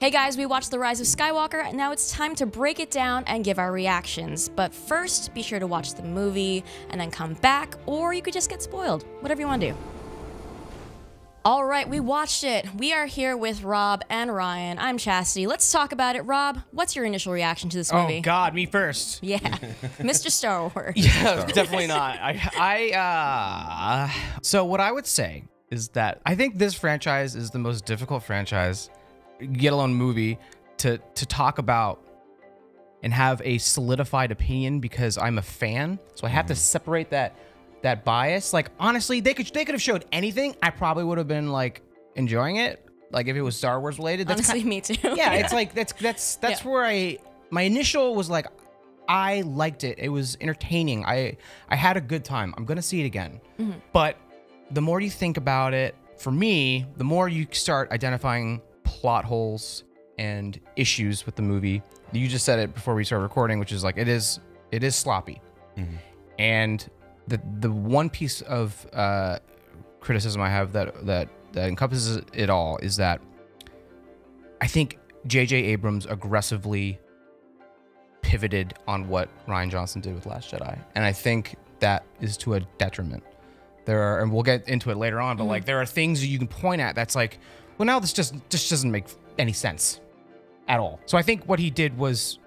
Hey guys, we watched The Rise of Skywalker, and now it's time to break it down and give our reactions. But first, be sure to watch the movie and then come back, or you could just get spoiled. Whatever you want to do. All right, we watched it. We are here with Rob and Ryan. I'm Chastity. Let's talk about it. Rob, what's your initial reaction to this movie? Oh God, me first. Yeah, Mr. Star Wars. Yeah, definitely not. So what I would say is that I think this franchise is the most difficult franchise, get alone movie, to talk about and have a solidified opinion because I'm a fan. So I have to separate that bias. Like honestly, they could have showed anything. I probably would have been like enjoying it. Like if it was Star Wars related. That's Honestly, me too. Yeah, it's like that's where my initial was like, I liked it. It was entertaining. I had a good time. I'm gonna see it again. But the more you think about it, for me, the more you start identifying plot holes and issues with the movie. You just said it before we started recording, which is like it is sloppy. And the one piece of criticism I have that encompasses it all is that I think J.J. Abrams aggressively pivoted on what Rian Johnson did with Last Jedi, and I think that is to a detriment. There are, and we'll get into it later on, but like there are things that you can point at that's like, well, now this just doesn't make any sense at all. So I think what he did was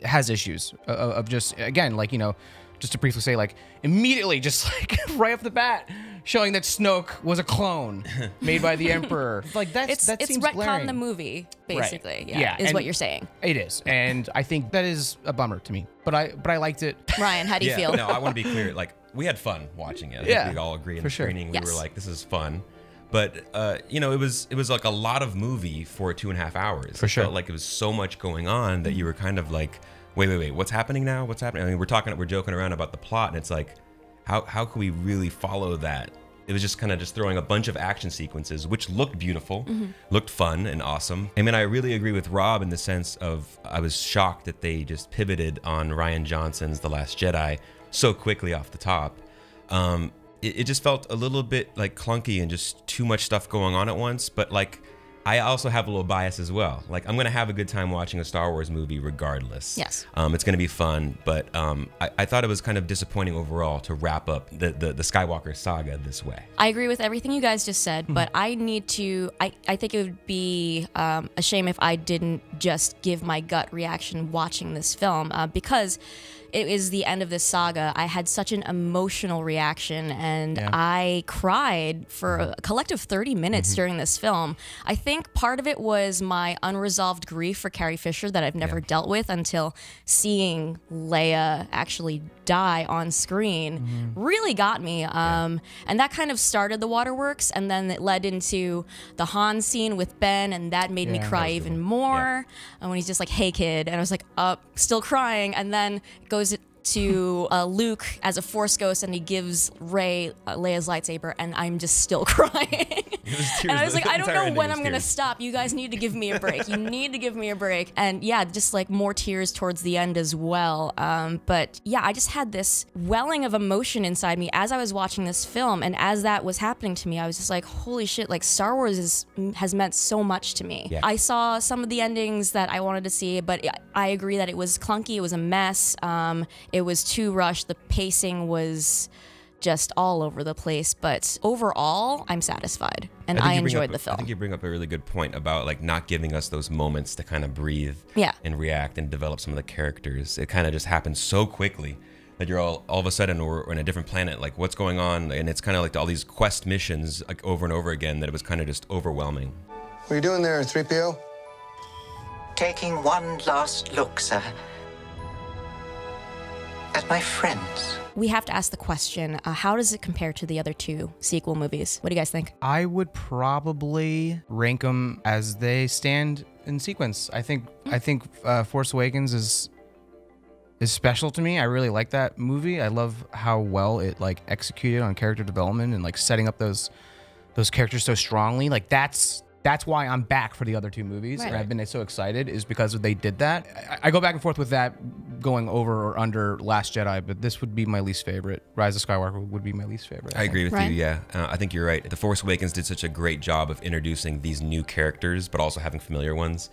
has issues of just, again, like, you know, just to briefly say, like, immediately, just like right off the bat, showing that Snoke was a clone made by the Emperor. Like that seems retcon glaring. the movie, basically. Right. Yeah, is what you're saying. It is, and I think that is a bummer to me. But I liked it. Ryan, how do you feel? No, I want to be clear. Like, we had fun watching it. I think we all agree in the screening. We were like, this is fun. But you know, it was like a lot of movie for 2.5 hours. For sure. Felt like it was so much going on that you were kind of like, wait, what's happening now? What's happening? I mean, we're joking around about the plot, and it's like, how can we really follow that? It was just kind of just throwing a bunch of action sequences, which looked beautiful, looked fun and awesome. I mean, I really agree with Rob in the sense of I was shocked that they just pivoted on Rian Johnson's The Last Jedi so quickly off the top. It just felt a little bit like clunky and just too much stuff going on at once. But like, I also have a little bias as well. Like, I'm gonna have a good time watching a Star Wars movie regardless. Yes. It's gonna be fun, but I thought it was kind of disappointing overall to wrap up the Skywalker saga this way. I agree with everything you guys just said, but I need to, I think it would be a shame if I didn't just give my gut reaction watching this film, because it is the end of this saga. I had such an emotional reaction, and I cried for a collective 30 minutes during this film. I think part of it was my unresolved grief for Carrie Fisher that I've never dealt with until seeing Leia actually die on screen really got me. And that kind of started the waterworks, and then it led into the Han scene with Ben, and that made me cry even more. And when he's just like, hey kid, and I was like, still crying, and then it goes to Luke as a Force ghost, and he gives Rey Leia's lightsaber, and I'm just still crying. And I was like, I don't know when I'm gonna stop. You guys need to give me a break. You need to give me a break. And yeah, just like more tears towards the end as well. But yeah, I just had this welling of emotion inside me as I was watching this film, and as that was happening to me, I was just like, holy shit! Like Star Wars has meant so much to me. I saw some of the endings that I wanted to see, but I agree that it was clunky. It was a mess. It was too rushed. The pacing was just all over the place, but overall, I'm satisfied, and I enjoyed the film. I think you bring up a really good point about like not giving us those moments to kind of breathe and react and develop some of the characters. It kind of just happens so quickly that you're all of a sudden we're in a different planet, like what's going on, and it's kind of like all these quest missions like over and over again that it was kind of just overwhelming. What are you doing there, 3PO? Taking one last look, sir, at my friends. We have to ask the question, how does it compare to the other two sequel movies? What do you guys think? I would probably rank them as they stand in sequence. I think Force Awakens is special to me. I really like that movie. I love how well it like executed on character development and like setting up those characters so strongly. Like that's that's why I'm back for the other two movies, and I've been so excited is because they did that. I go back and forth with that going over or under Last Jedi, but this would be my least favorite. Rise of Skywalker would be my least favorite. I agree with you, yeah. I think you're right. The Force Awakens did such a great job of introducing these new characters, but also having familiar ones.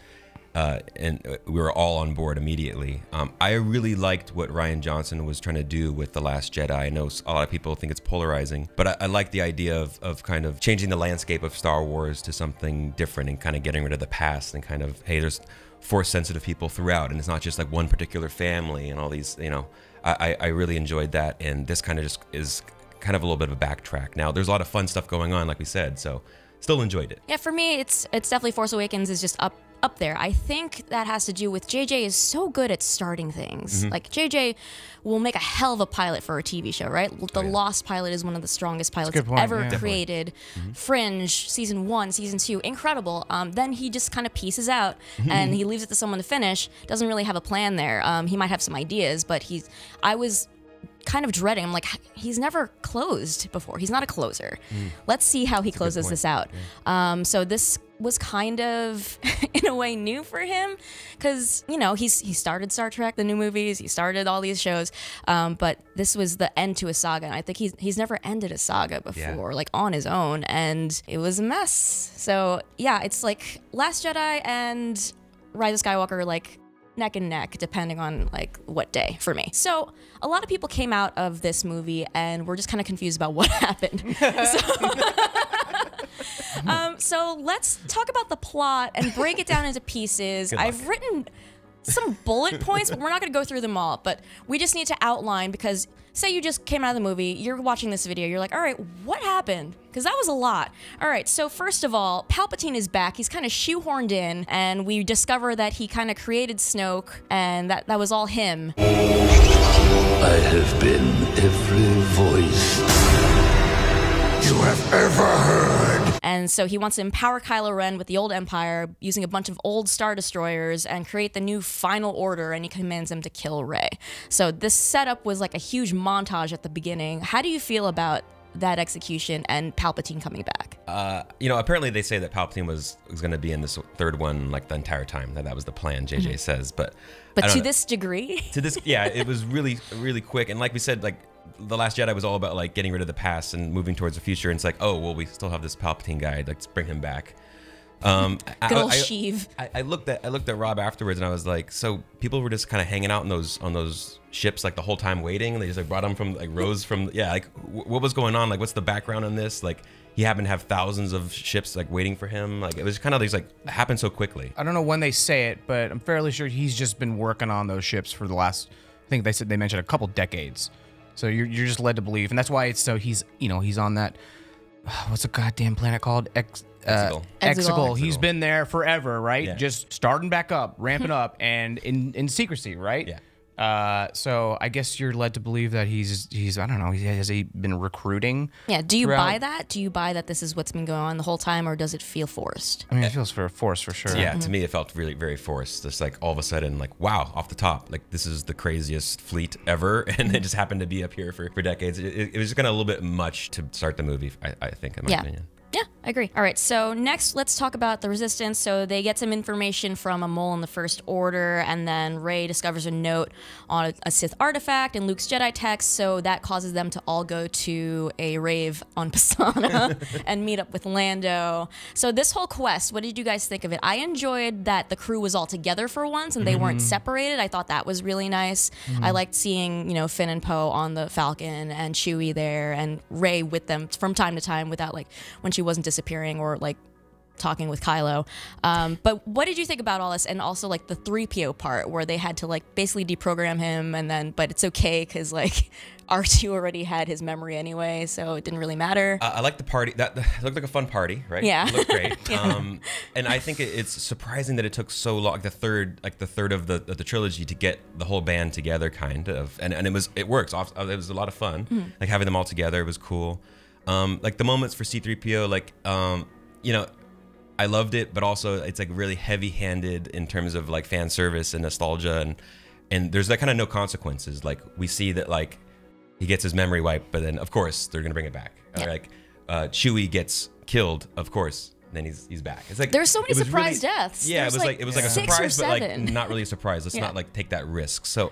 And we were all on board immediately. I really liked what Rian Johnson was trying to do with The Last Jedi. I know a lot of people think it's polarizing, but I like the idea of kind of changing the landscape of Star Wars to something different and kind of getting rid of the past and kind of, hey, there's Force-sensitive people throughout, and it's not just like one particular family and all these, you know. I really enjoyed that, and this kind of just is kind of a little bit of a backtrack. Now, there's a lot of fun stuff going on, like we said, so still enjoyed it. Yeah, for me, it's definitely Force Awakens is just up there. I think that has to do with JJ is so good at starting things. Like JJ will make a hell of a pilot for a TV show, right? The Lost pilot is one of the strongest pilots ever created. Fringe, season 1, season 2, incredible. Then he just kind of pieces out and he leaves it to someone to finish. Doesn't really have a plan there. He might have some ideas, but I was kind of dreading. I'm like, he's never closed before. He's not a closer. Let's see how he closes this out. So this was kind of, in a way, new for him because, you know, he started Star Trek, the new movies, he started all these shows, but this was the end to a saga, and I think he's never ended a saga before, like on his own, and it was a mess. So yeah, it's like Last Jedi and Rise of Skywalker are like neck and neck, depending on like what day for me. So a lot of people came out of this movie and were just kind of confused about what happened. So let's talk about the plot and break it down into pieces. I've written some bullet points, but we're not going to go through them all. But we just need to outline, because say you just came out of the movie, you're watching this video, you're like, all right, what happened? Because that was a lot. All right, so first of all, Palpatine is back. He's kind of shoehorned in, and we discover that he kind of created Snoke, and that was all him. I have been every voice you have ever heard. And so he wants to empower Kylo Ren with the old Empire using a bunch of old Star Destroyers and create the new Final Order, and he commands him to kill Rey. So this setup was like a huge montage at the beginning. How do you feel about that execution and Palpatine coming back? You know, apparently they say that Palpatine was going to be in this third one like the entire time. That was the plan, JJ says. But to this degree? To this, yeah, it was really, really quick. And like we said, like, The Last Jedi was all about like getting rid of the past and moving towards the future. And it's like, oh, well, we still have this Palpatine guy. Let's bring him back. Good old Sheev. I looked at Rob afterwards, and I was like, so people were just kind of hanging out on those ships like the whole time waiting, and they just like brought him from like Rose from like what was going on? Like, what's the background on this? Like, he happened to have thousands of ships like waiting for him. Like, it was kind of these like happened so quickly. I don't know when they say it, but I'm fairly sure he's just been working on those ships for the last, I think they mentioned a couple decades. So you're just led to believe, and that's why it's so he's on that. What's the goddamn planet called? Exegol. He's been there forever, right? Yeah. Just starting back up, ramping up, and in secrecy, right? Yeah. So I guess you're led to believe that he's I don't know, has he been recruiting? Yeah. Do you buy that? Do you buy that this is what's been going on the whole time, or does it feel forced? I mean, it feels forced for sure. Yeah, to me it felt really very forced. Just like all of a sudden, like, wow, off the top, like this is the craziest fleet ever, and it just happened to be up here for decades. It was just kind of a little bit much to start the movie, I think, in my opinion. Yeah, I agree. All right, so next let's talk about the Resistance. So they get some information from a mole in the First Order, and then Rey discovers a note on a Sith artifact in Luke's Jedi text, so that causes them to all go to a rave on Pisana and meet up with Lando. So this whole quest, what did you guys think of it? I enjoyed that the crew was all together for once, and they weren't separated. I thought that was really nice. I liked seeing, Finn and Poe on the Falcon, and Chewie there, and Rey with them from time to time without, like, when she wasn't disappearing or like talking with Kylo. But what did you think about all this, and also like the 3PO part where they had to like basically deprogram him, and then but it's okay because like R2 already had his memory anyway, so it didn't really matter. I like the party. That looked like a fun party, right? Yeah, it looked great. And I think it's surprising that it took so long, the third of the trilogy, to get the whole band together, kind of. And it works. It was a lot of fun. Like having them all together, it was cool. Like the moments for C-3PO, like I loved it, but also it's like really heavy-handed in terms of like fan service and nostalgia, and there's that kind of no consequences. Like we see that like he gets his memory wiped, but then of course they're gonna bring it back. Yeah. Or like Chewie gets killed, of course then he's back. It's like There's so many it was surprise really, deaths. Yeah, There's it was like a 6 or surprise, but like 7. not really a surprise. Let's not like take that risk. So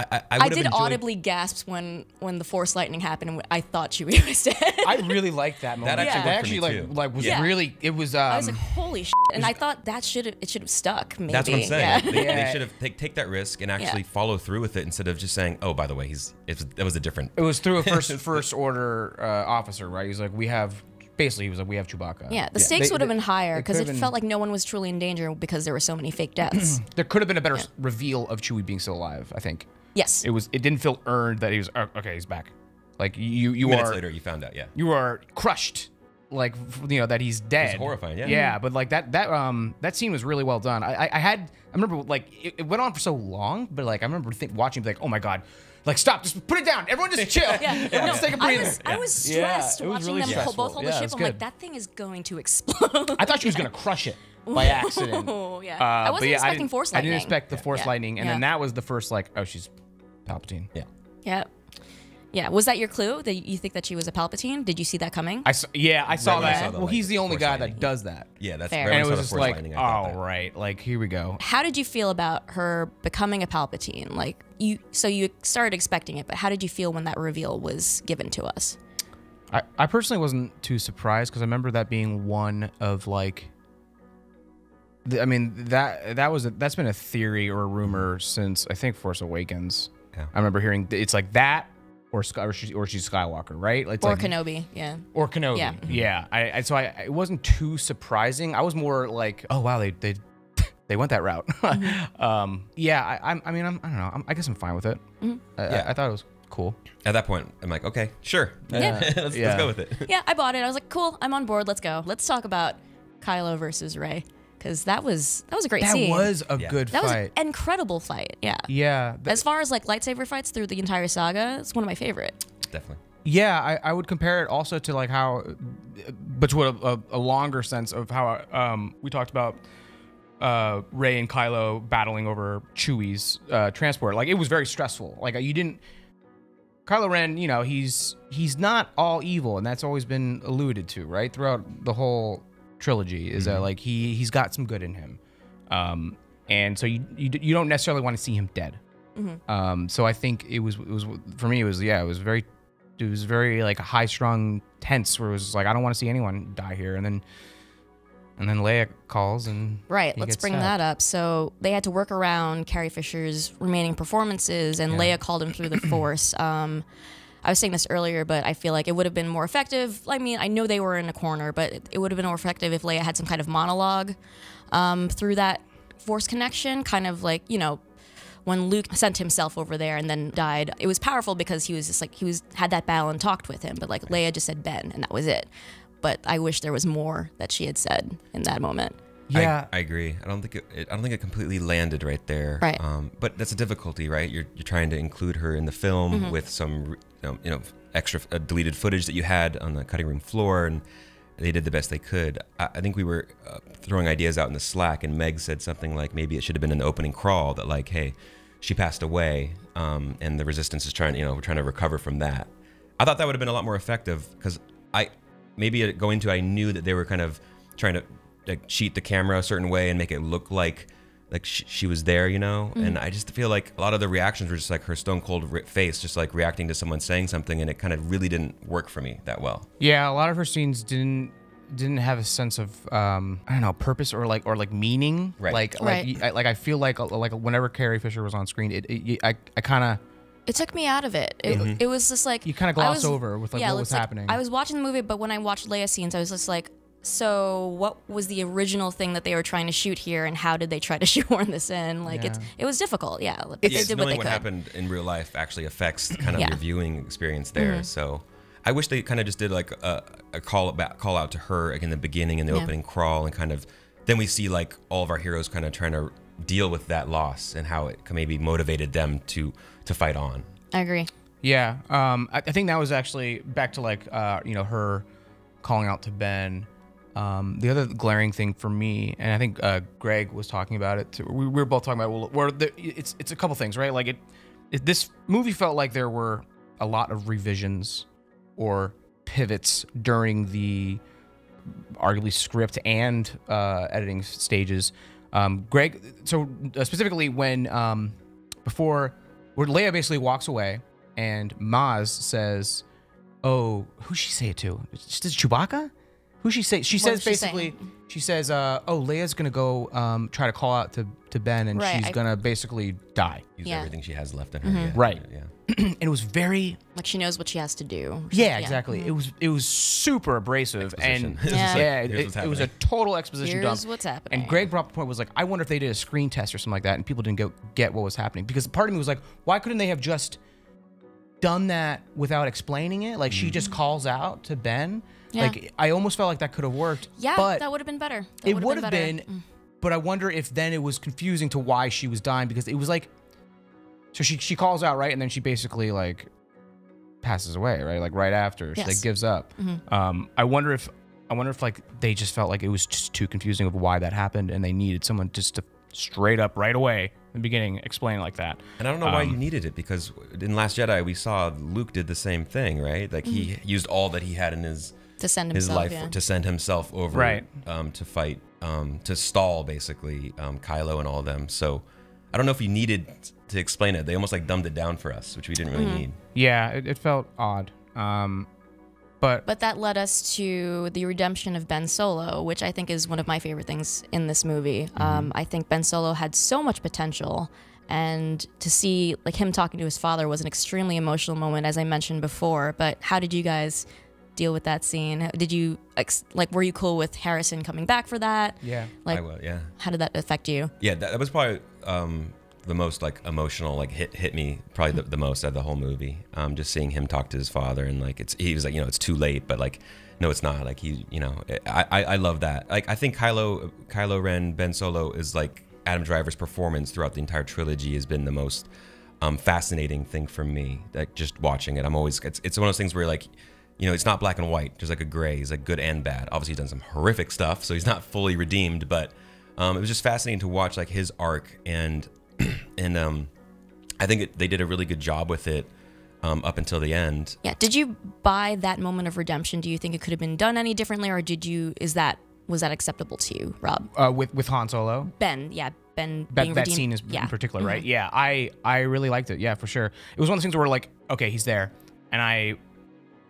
I I would have did enjoyed, audibly gasp when the Force lightning happened and I thought Chewie was dead. I really liked that moment. That Yeah. actually worked for me, too. like was Yeah. really it was. I was like, holy shit. And I thought that should have stuck, maybe. That's what I'm saying. Yeah. They should have take that risk and actually follow through with it instead of just saying, "Oh, by the way, that was a different." It was through a first order officer, right? He's like, we have Chewbacca. Yeah, the stakes would have been higher it because could've it been- felt like no one was truly in danger because there were so many fake deaths. There could have been a better reveal of Chewie being still alive. I think Yes. it didn't feel earned that he was okay. He's back. Like you Minutes are later, you found out. Yeah. you are crushed. Like that he's dead. It's horrifying, yeah. Yeah, but like that scene was really well done. I remember like it went on for so long, but like I remember watching like, oh my god, like stop, just put it down, everyone just chill, everyone just take a breather. I was Yeah, stressed it was watching really them stressful. both hold Yeah, the it ship. was I'm like, good. that thing is going to explode. I thought she was gonna crush it by accident. Oh yeah. I But wasn't yeah, expecting Force I lightning. didn't expect the Force Yeah. lightning, and Yeah. then that was the first like, oh, she's Palpatine. Yeah. Yeah. Yeah. Was that your clue that you think that she was a Palpatine? Did you see that coming? I saw when I saw that. the, Well, like, he's the only Force guy lightning. that does that. Yeah, that's Fair. right. And it When I was saw the just Force like, lightning, I thought oh that. right, like here we go. How did you feel about her becoming a Palpatine? Like you started expecting it, but how did you feel when that reveal was given to us? I personally wasn't too surprised because I remember that being one of like. I mean that's been a theory or a rumor since I think Force Awakens. Yeah. I remember hearing it's like that or she's Skywalker, right? It's Or like, Kenobi, yeah. Or Kenobi. Yeah. Yeah. So it wasn't too surprising. I was more like, oh wow, they went that route. Yeah. I don't know. I guess I'm fine with it. I thought it was cool. At that point, I'm like, okay, sure. Let's go with it. Yeah, I bought it. I was like, cool, I'm on board. Let's go. Let's talk about Kylo versus Rey. Because that was a great That scene. was a Yeah. good That was fight. an incredible fight. Yeah. Yeah. As far as like lightsaber fights through the entire saga, it's one of my favorite. Definitely. Yeah, I would compare it also to like how, but to a longer sense of how we talked about Rey and Kylo battling over Chewie's transport. Like it was very stressful. Like you didn't. Kylo Ren, he's not all evil, and that's always been alluded to, right, throughout the whole trilogy. Is that like he's got some good in him, and so you don't necessarily want to see him dead. So I think it was for me. It was very like high strung tense where it was like I don't want to see anyone die here, and then Leia calls and Right, he let's gets bring stabbed. that up. So they had to work around Carrie Fisher's remaining performances, and Leia called him through the Force. I was saying this earlier, but I feel like it would have been more effective. I mean, I know they were in a corner, but it would have been more effective if Leia had some kind of monologue through that Force connection, kind of like, when Luke sent himself over there and then died. It was powerful because he was just like, had that battle and talked with him, but like Leia just said Ben, and that was it. But I wish there was more that she had said in that moment. Yeah, I agree. I don't think it completely landed right there. Right. But that's a difficulty, right? You're trying to include her in the film with some extra deleted footage that you had on the cutting room floor, and they did the best they could. I think we were throwing ideas out in the Slack, and Meg said something like maybe it should have been an opening crawl that like, hey, she passed away, and the Resistance is trying to recover from that. I thought that would have been a lot more effective because I knew that they were kind of trying to like cheat the camera a certain way and make it look like she was there, and I just feel like a lot of the reactions were just like her stone cold face, just like reacting to someone saying something, and it kind of really didn't work for me that well. Yeah, a lot of her scenes didn't have a sense of I don't know, purpose or meaning. Right. I feel like whenever Carrie Fisher was on screen, I kind of. It took me out of it. It was just like You kinda gloss over with, like, what was it's happening. I was watching the movie, but when I watched Leia scenes, I was just like, so what was the original thing that they were trying to shoot here, and how did they try to shoehorn this in? Like it was difficult. Yeah, they did what knowing they what could. happened in real life actually affects kind of Yeah. your viewing experience there. So I wish they kind of just did like a call out to her like in the beginning in the opening crawl, and kind of then we see like all of our heroes kind of trying to deal with that loss and how it maybe motivated them to fight on. I agree. Yeah, I think that was actually back to like her calling out to Ben. The other glaring thing for me, and I think Greg was talking about it too. We were both talking about it's a couple things, right? Like this movie felt like there were a lot of revisions or pivots during the arguably script and editing stages. Greg, so specifically when before where Leia basically walks away and Maz says, "Oh, who's she say it to? Is this Chewbacca? Who she say? She says basically, she says, "Oh, Leia's gonna go try to call out to Ben, and she's gonna basically die. Use everything she has left in her." Yeah. Right. Yeah. And it was very like she knows what she has to do. Yeah, exactly. It was super abrasive, and it was a total exposition dump. Here's what's happening. And Greg brought up the point was like, I wonder if they did a screen test or something like that, and people didn't get what was happening, because part of me was like, why couldn't they have just done that without explaining it? Like she just calls out to Ben. Yeah. Like I almost felt like that could have worked. Yeah, but that would have been better. It would have been, but I wonder if then it was confusing to why she was dying, because it was like, so she calls out, right, and then she basically like passes away, right, like right after she like gives up. I wonder if like they just felt like it was just too confusing of why that happened, and they needed someone just to straight up right away in the beginning explain like that. And I don't know why you needed it, because in Last Jedi we saw Luke did the same thing, right? Like he used all that he had in his life to send himself over to fight, to stall basically Kylo and all of them. So I don't know if he needed to explain it. They almost like dumbed it down for us, which we didn't really need. Yeah, it felt odd. But that led us to the redemption of Ben Solo, which I think is one of my favorite things in this movie. I think Ben Solo had so much potential, and to see like him talking to his father was an extremely emotional moment, as I mentioned before. But how did you guys deal with that scene? Did you were you cool with Harrison coming back for that? Yeah, like, I will. Yeah. How did that affect you? Yeah, that was probably the most like emotional, like hit me probably the most out of the whole movie. Just seeing him talk to his father, and like he was like, it's too late, but like no, it's not. Like I love that. Like I think Kylo Ren, Ben Solo is like Adam Driver's performance throughout the entire trilogy has been the most fascinating thing for me. Like just watching it, I'm always it's one of those things where like, it's not black and white. There's like a gray. He's like good and bad. Obviously, he's done some horrific stuff, so he's not fully redeemed. But it was just fascinating to watch like his arc, and I think they did a really good job with it up until the end. Yeah. Did you buy that moment of redemption? Do you think it could have been done any differently, or was that acceptable to you, Rob? With Han Solo? Ben, yeah. Ben that, being that redeemed. scene is in particular, right? Yeah, I really liked it. Yeah, for sure. It was one of those things where like, okay, he's there, and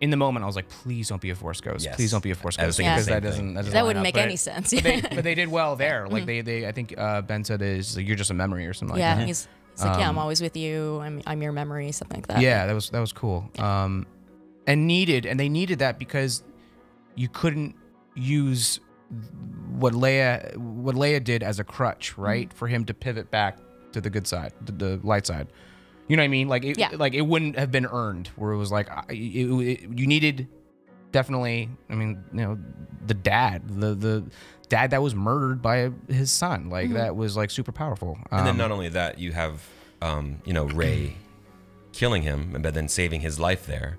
in the moment, I was like, please don't be a Force ghost. Yes. Please don't be a Force ghost. Because that wouldn't make any sense. but they did well there. Like they I think Ben said you're just a memory or something like that. Yeah, he's like, I'm always with you. I'm your memory, something like that. Yeah, that was cool. And they needed that because you couldn't use what Leia did as a crutch, right? For him to pivot back to the good side, the light side. You know what I mean? Like it wouldn't have been earned. Where it was like you needed definitely. I mean, the dad that was murdered by his son. Like that was like super powerful. And then not only that, you have Rey killing him, but then saving his life there.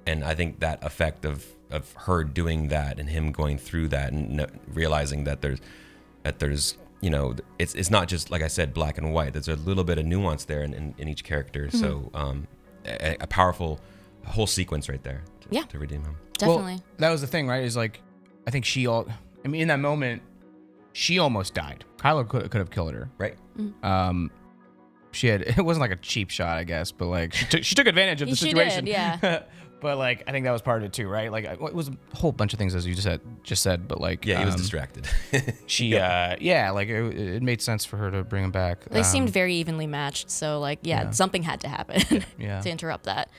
And I think that effect of her doing that and him going through that and realizing that there's it's not just, like I said, black and white. There's a little bit of nuance there in each character. So a powerful whole sequence right there to redeem him. Definitely. Well, that was the thing, right? Is like, I think in that moment, she almost died. Kylo could have killed her. Right. It wasn't like a cheap shot, I guess, but like she took advantage of the situation. She did, yeah. But like, I think that was part of it too, right? Like, it was a whole bunch of things as you just said, but like, he was distracted. like it made sense for her to bring him back. They seemed very evenly matched, so like, something had to happen to interrupt that.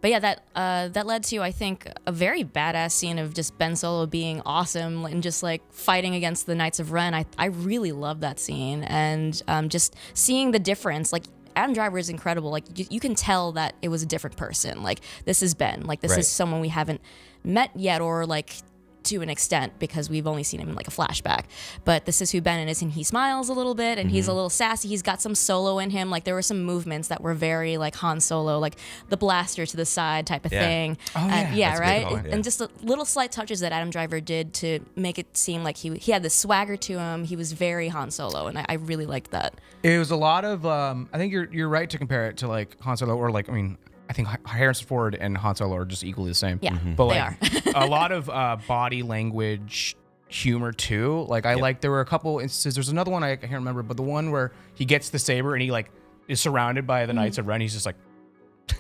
But yeah, that led to, I think, a very badass scene of just Ben Solo being awesome and just like fighting against the Knights of Ren. I really love that scene, and just seeing the difference, like. Adam Driver is incredible. Like you can tell that it was a different person. Like this is Ben. Like this is someone we haven't met yet, or like to an extent, because we've only seen him in like a flashback. But this is who Ben is, and he smiles a little bit, and he's a little sassy. He's got some Solo in him. Like there were some movements that were very like Han Solo, like the blaster to the side type of thing. Oh yeah, right. And just the little slight touches that Adam Driver did to make it seem like he had this swagger to him. He was very Han Solo, and I really liked that. It was a lot of. I think you're right to compare it to like Han Solo, or like I think Harrison Ford and Han Solo are just equally the same. Yeah, but they like, are. a lot of body language humor too. Like I like there were a couple instances. There's another one I can't remember, but the one where he gets the saber and he like is surrounded by the Knights of Ren. He's just like.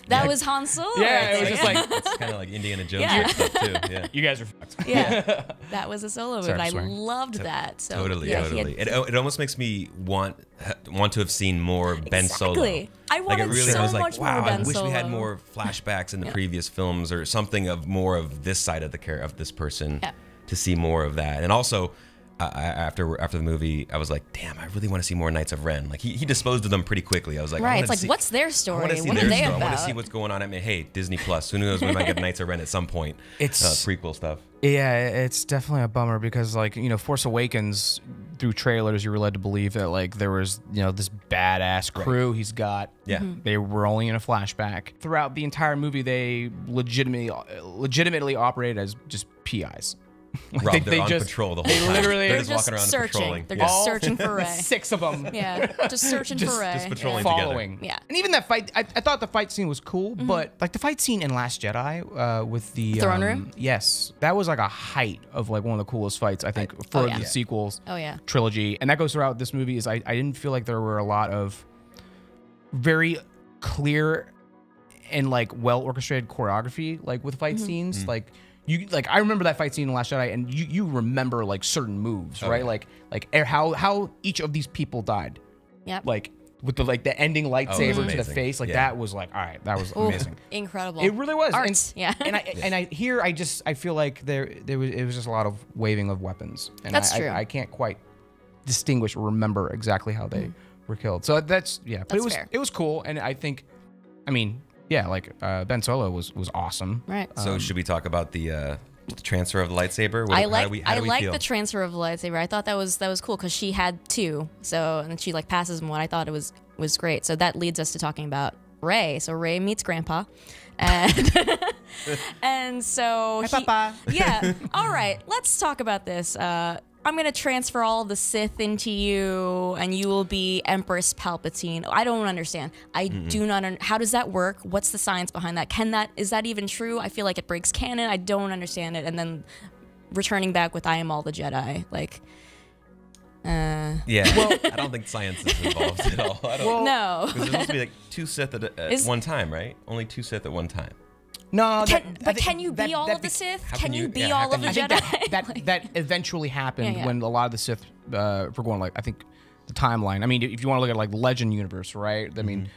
That was Han Solo. Yeah, it was just like It's kind of like Indiana Jones stuff too. Yeah. you guys are fucked. Yeah, that was a Solo movie. Sorry, I sorry. loved that. So, Totally, yeah, totally. It almost makes me want to have seen more Ben Solo. Exactly. I wanted I was like, much wow, more Ben I wish we had Solo. more flashbacks in the previous films or something of more of this side of the of this person to see more of that. And also, after the movie, I was like, damn, I really want to see more Knights of Ren. Like he disposed of them pretty quickly. I was like, Right, it's like, what's their story? What are they about? I want to see what's going on. I mean, hey, Disney Plus. Who knows? We might get Knights of Ren at some point. It's prequel stuff. Yeah, it's definitely a bummer because, like, you know, Force Awakens, through trailers, you were led to believe that, like, there was, you know, this badass crew he's got. Yeah. They were only in a flashback. Throughout the entire movie, they legitimately operated as just PIs. Like, Rob, they're on patrol the whole time. Literally, they're just walking around searching. patrolling. They're just searching for Rey. 6 of them. Yeah, just searching for Rey. just patrolling Following. together. Yeah. And even that fight, I thought the fight scene was cool, but like the fight scene in Last Jedi with the Throne room? Yes, that was like a height of like one of the coolest fights I think for yeah. the sequels. Oh, yeah. Trilogy, and that goes throughout this movie. Is I didn't feel like there were a lot of very clear and like well orchestrated choreography like with fight scenes like. I remember that fight scene in Last Jedi, and you remember like certain moves, right? yeah. Like how each of these people died. Yep. Like with the ending lightsaber to the amazing. face, like Yeah. that was like, all right, that was amazing. Incredible. It really was. Art. And, Yeah. and I feel like it was just a lot of waving of weapons. And That's true. I can't quite distinguish or remember exactly how they were killed. So that's but That's fair. it was cool, and I think, I mean. Yeah, like Ben Solo was awesome. Right. So should we talk about the transfer of the lightsaber? I How do we like feel? the transfer of the lightsaber. I thought that was cool because she had 2. So and she like passes him one. I thought it was great. So that leads us to talking about Rey. So Rey meets Grandpa, and and so Papa. Yeah. All right. Let's talk about this. I'm going to transfer all of the Sith into you, and you will be Empress Palpatine. I don't understand. I do not how does that work? What's the science behind that? Is that even true? I feel like it breaks canon. I don't understand it. And then returning back with I am all the Jedi. Like, Yeah. Well, I don't think science is involved at all. I don't, no. Because there's supposed to be like 2 Sith at one time, right? Only 2 Sith at one time. No, Can you be all of the Sith? Can you be all of the I think Jedi? that eventually happened Yeah. when a lot of the Sith were going like I think the timeline. I mean, if you want to look at like Legend universe, right? I mean,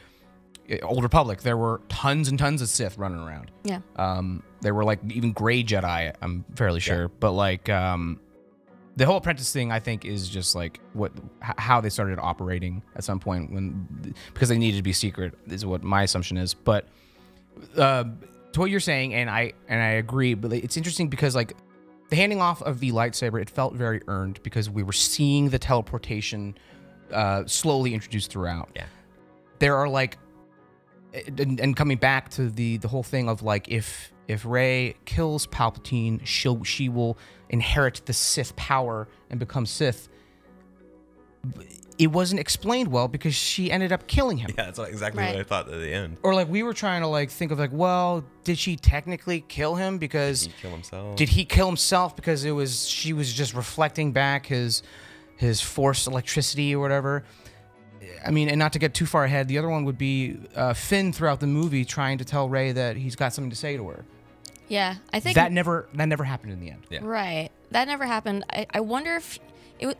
Old Republic, there were tons and tons of Sith running around. Yeah. There were like even gray Jedi, I'm fairly sure, but like the whole apprentice thing, I think, is just like how they started operating at some point because they needed to be secret is what my assumption is. But to what you're saying, and I agree, but it's interesting because like the handing off of the lightsaber, it felt very earned because we were seeing the teleportation slowly introduced throughout. Yeah. There are like, and coming back to the whole thing of like if Rey kills Palpatine, she will inherit the Sith power and become Sith. It wasn't explained well because she ended up killing him. Yeah, that's exactly what I thought at the end. Or like we were trying to like think of like, well, did she technically kill him because Did he kill himself? Did he kill himself because she was just reflecting back his force electricity or whatever? I mean, and not to get too far ahead, the other one would be Finn throughout the movie trying to tell Rey that he's got something to say to her. Yeah, I think that never happened in the end. Yeah. Right. That never happened. I wonder if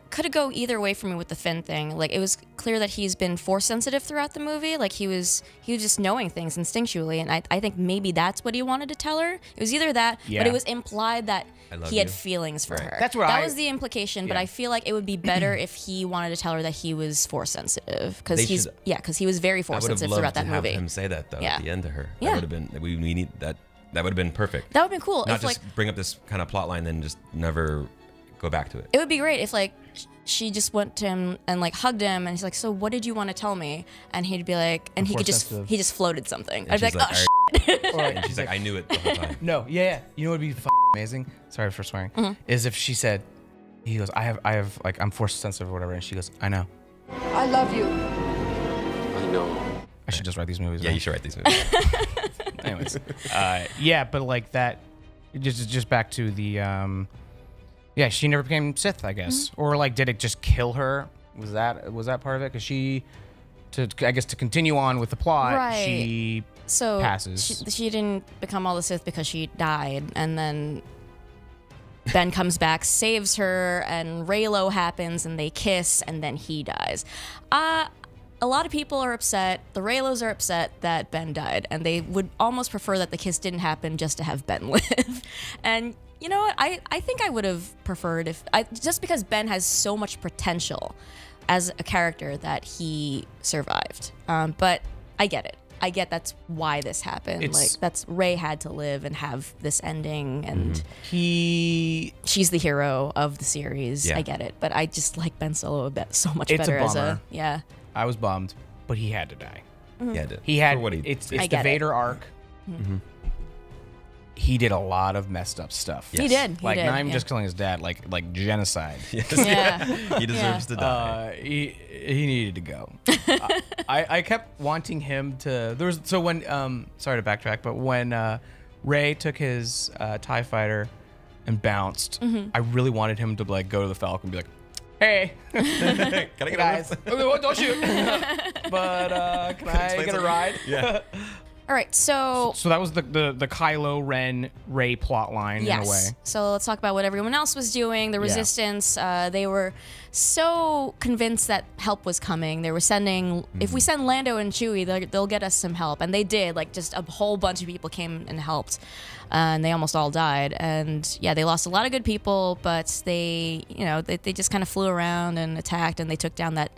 could go either way for me with the Finn thing. Like, it was clear that he's been force sensitive throughout the movie. Like, he was just knowing things instinctually, and I think maybe that's what he wanted to tell her. It was either that, but it was implied that he had feelings for her. That's what that was the implication. Yeah. But I feel like it would be better if he wanted to tell her that he was force sensitive because he was very force sensitive throughout that movie. I would have loved to have him say that though at the end to her. Yeah. That would have been we need that. That would have been perfect. That would have been cool. Not if, just bring up this kind of plot line, then just never go back to it. It would be great if like she just went to him and like hugged him and he's like, so what did you want to tell me? And he'd be like, and he just floated something. And I'd be she's like, oh shit. And she's like, I knew it the whole time. No, yeah. You know what would be amazing? Sorry for swearing. Is if she said, he goes, I have like I'm force sensitive or whatever, and she goes, I know. I love you. I know. I should just write these movies. Yeah, right? you should write these movies. Anyways, yeah, but like that, just back to the yeah, she never became Sith, I guess, or like did it just kill her? Was that part of it? Because I guess to continue on with the plot, she passes. She didn't become all the Sith because she died, and then Ben comes back, saves her, and Reylo happens, and they kiss, and then he dies. A lot of people are upset. The Reylos are upset that Ben died, and they would almost prefer that the kiss didn't happen just to have Ben live. And you know what? I think I would have preferred just because Ben has so much potential as a character that he survived. But I get it. I get that's why this happened. That's Rey had to live and have this ending, and she's the hero of the series. Yeah. I get it, but I just like Ben Solo so much better as a I was bummed, but he had to die. He had what it's the Vader arc. He did a lot of messed up stuff. Yes. He did. Not even just killing his dad, like genocide. Yes. Yeah. He deserves to die. He needed to go. I kept wanting him to. When sorry to backtrack, but when Rey took his TIE fighter and bounced, I really wanted him to like go to the Falcon and be like, "Hey, can I get guys? Don't shoot." But can I get a ride? Yeah. All right, so that was the Kylo Ren Rey plot line in a way. So let's talk about what everyone else was doing. The Resistance, they were so convinced that help was coming. They were sending, if we send Lando and Chewie, they'll get us some help, and they did. Like just a whole bunch of people came and helped, and they almost all died. And yeah, they lost a lot of good people, but they just kind of flew around and attacked, and they took down that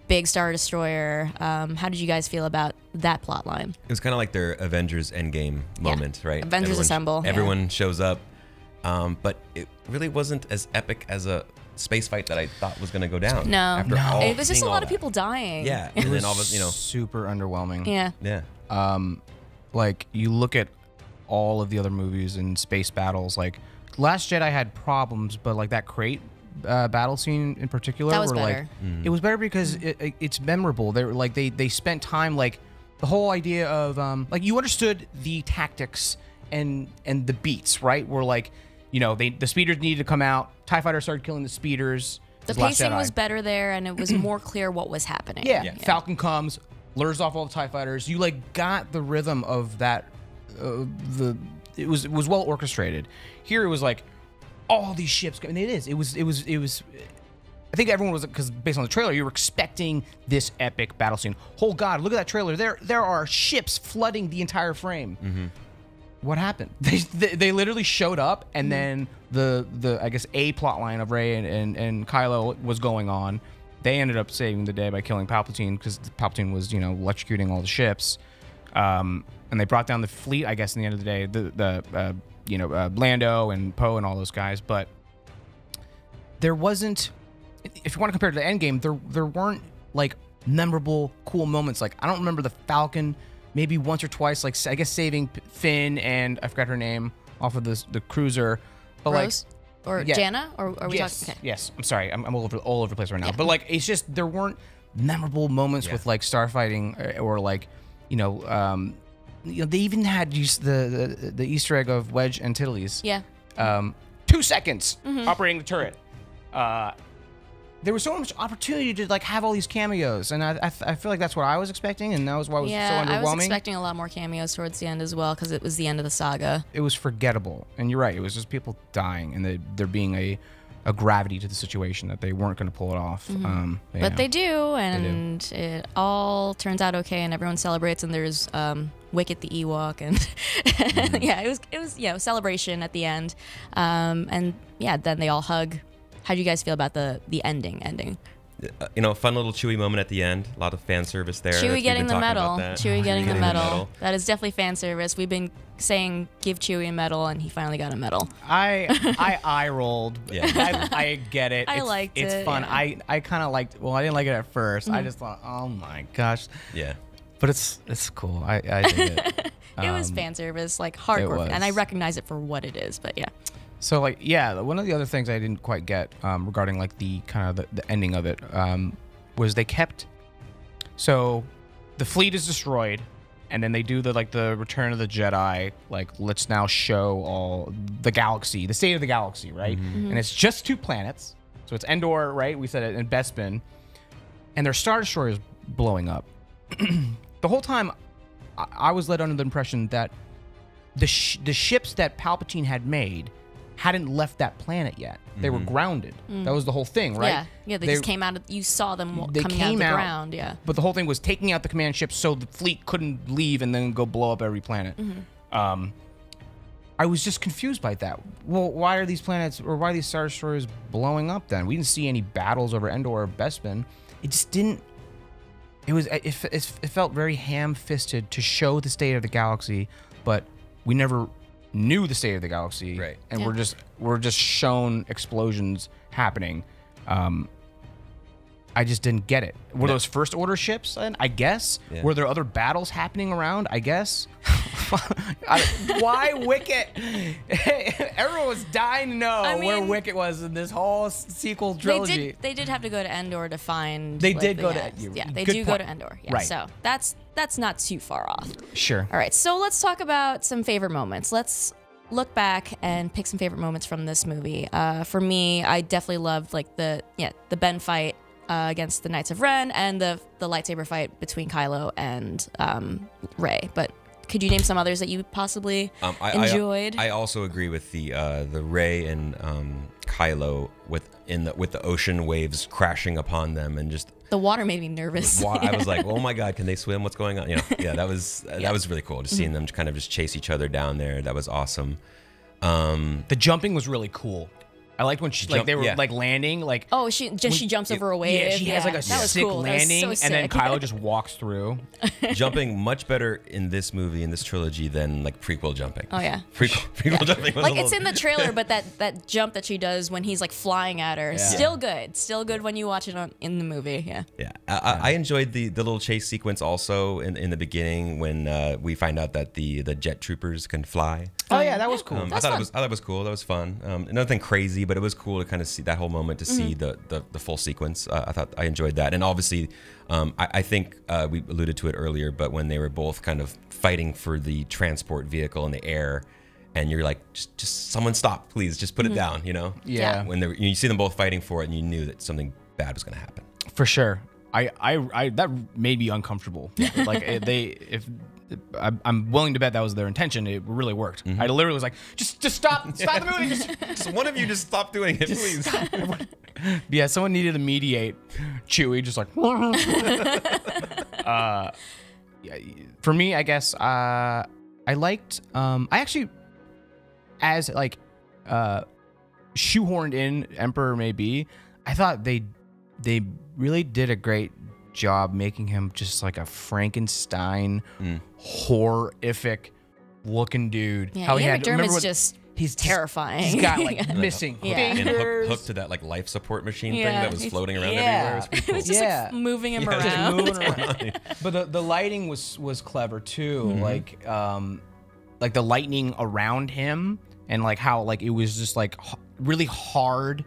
big Star Destroyer. How did you guys feel about that plot line? It was kind of like their Avengers Endgame moment, right? Avengers Assemble. Everyone shows up, but it really wasn't as epic as a space fight that I thought was going to go down. No. It was just a lot of people dying. Yeah, and then all of us, super underwhelming. Yeah. Like you look at all of the other movies and space battles. Like Last Jedi had problems, but like that crate battle scene in particular, that was better. It was better because it's memorable. They spent time, like the whole idea of like you understood the tactics and the beats, right? Where like the speeders needed to come out. TIE fighters started killing the speeders. The pacing was better there, and it was more clear what was happening. Yeah. Falcon comes, lures off all the TIE fighters. You like got the rhythm of that. It was well orchestrated. Here it was like all these ships. And it is. It was. I think everyone was, because based on the trailer, you were expecting this epic battle scene. Oh God, look at that trailer. There are ships flooding the entire frame. Mm-hmm. What happened? They literally showed up, and then the I guess a plot line of Rey and Kylo was going on. They ended up saving the day by killing Palpatine, because Palpatine was electrocuting all the ships. And they brought down the fleet, I guess, in the end of the day, Lando and Poe and all those guys. But there wasn't, if you want to compare it to the Endgame, there weren't like memorable, cool moments. Like I don't remember the Falcon maybe once or twice, like I guess saving Finn and I forgot her name off of the cruiser. But Rose? Or Jana? Or are we talking? Okay. Yes, I'm sorry, I'm all over the place right now. Yeah. But like it's just there weren't memorable moments with like starfighting or like they even had used the Easter egg of Wedge Antilles. Yeah. 2 seconds operating the turret. There was so much opportunity to like have all these cameos, and I feel like that's what I was expecting, and that was why it was so underwhelming. I was expecting a lot more cameos towards the end as well, because it was the end of the saga. It was forgettable, and you're right. It was just people dying, and there being a gravity to the situation that they weren't going to pull it off. But they do, and it all turns out okay, and everyone celebrates, and there's Wicket the Ewok, and it was a celebration at the end, and then they all hug. How do you guys feel about the ending? A fun little Chewie moment at the end. A lot of fan service there. Chewie getting the medal. Chewie getting the medal. That is definitely fan service. We've been saying give Chewie a medal, and he finally got a medal. I rolled. Yeah. I get it. I liked it. It's fun. Yeah. I kind of liked. Well, I didn't like it at first. I just thought, oh my gosh. Yeah. But it's cool. I dig it. It was fan service, like hardcore, and I recognize it for what it is. But yeah. So like one of the other things I didn't quite get regarding like the kind of the ending of it was they kept, so the fleet is destroyed, and then they do the Return of the Jedi, like let's now show all the galaxy, the state of the galaxy, right? And it's just 2 planets, so it's Endor, right? We said it, and Bespin, and their Star Destroyers blowing up. The whole time, I was led under the impression that the ships that Palpatine had made hadn't left that planet yet. They were grounded. That was the whole thing, right? Yeah, they just came out. You saw them coming out of the ground. Yeah. But the whole thing was taking out the command ships so the fleet couldn't leave and then go blow up every planet. I was just confused by that. Well, why are these planets, or why are these Star Destroyers blowing up then? We didn't see any battles over Endor or Bespin. It just didn't. It felt very ham-fisted to show the state of the galaxy, but we never knew the state of the galaxy, right? And we're just shown explosions happening. I just didn't get it. Were those First Order ships then? I guess. Yeah. Were there other battles happening around? I guess. Why Wicket? Everyone was dying to know where Wicket was in this whole sequel trilogy. They did have to go to Endor to find. They did go to. Yeah, they do go to Endor. Yeah, right. So that's not too far off. Sure. All right. So let's talk about some favorite moments. Let's look back and pick some favorite moments from this movie. For me, I definitely loved the Ben fight against the Knights of Ren and the lightsaber fight between Kylo and Rey. But could you name some others that you possibly enjoyed? I also agree with the Rey and Kylo with the ocean waves crashing upon them, and just the water made me nervous. I was like, oh my god, can they swim? What's going on? That was really cool. Just seeing them kind of just chase each other down there. That was awesome. The jumping was really cool. I liked when they were landing, she jumps over a wave. Yeah, she has a sick landing, so sick. And then Kylo just walks through. Jumping much better in this movie, in this trilogy, than prequel jumping. Oh yeah, prequel jumping was it's in the trailer, but that jump that she does when he's flying at her, still good when you watch it in the movie. Yeah. I enjoyed the little chase sequence also in the beginning when we find out that the jet troopers can fly. Oh yeah, that was cool. I thought it was cool. That was fun. Nothing crazy, but it was cool to kind of see that whole moment, to see the full sequence. I enjoyed that, and obviously, I think we alluded to it earlier, but when they were both kind of fighting for the transport vehicle in the air, and you're like, just someone stop, please, just put it down, Yeah. When you see them both fighting for it, and you knew that something bad was going to happen. For sure. I that made me uncomfortable. I'm willing to bet that was their intention. It really worked. I literally was like, just stop the movie. Just one of you just stop doing it, please. Yeah, someone needed to mediate. Chewie just like. For me, I guess I liked. I actually, as shoehorned in Emperor maybe, I thought they really did a great job making him just like a Frankenstein, horrific looking dude. Yeah, Ian McDermott's he's terrifying. He's got missing fingers. And hooked to that life support machine thing that was floating around everywhere. It was pretty cool. It was just moving him around. But the lighting was clever too. Like the lightning around him, and how it was just really hard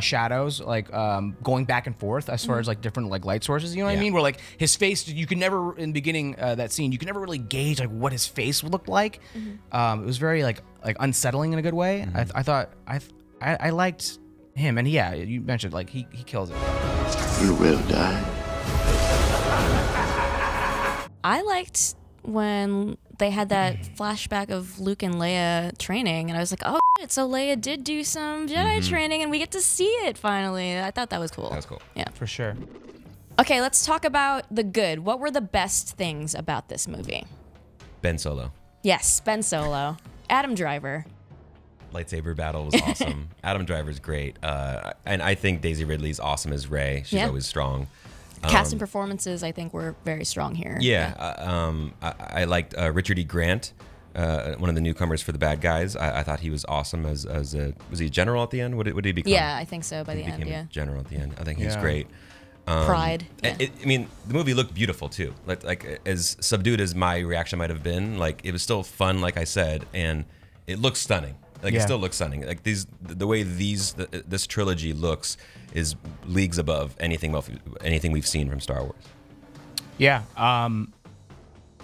shadows, going back and forth as far as different light sources. You know what I mean? Where his face, you could never, in the beginning that scene, you could never really gauge what his face looked like. It was very unsettling in a good way. I thought I liked him, and you mentioned he kills it. You will die. I liked when they had that flashback of Luke and Leia training, and I was like, oh shit, so Leia did do some Jedi training, and we get to see it finally. I thought that was cool. That was cool. Yeah, for sure. Okay, let's talk about the good. What were the best things about this movie? Ben Solo. Yes, Ben Solo. Adam Driver. Lightsaber battle was awesome. Adam Driver's great. And I think Daisy Ridley's awesome as Rey. She's always strong. Cast and performances, I think, were very strong here. I liked Richard E. Grant, one of the newcomers for the bad guys. I thought he was awesome as a, was he a general at the end? What did he become? Yeah, I think so by the end, a general at the end. I think he's great. Pride. Yeah. The movie looked beautiful too. Like as subdued as my reaction might have been, it was still fun, like I said, and it looks stunning. It still looks stunning. The way this trilogy looks is leagues above anything we've seen from Star Wars. Yeah.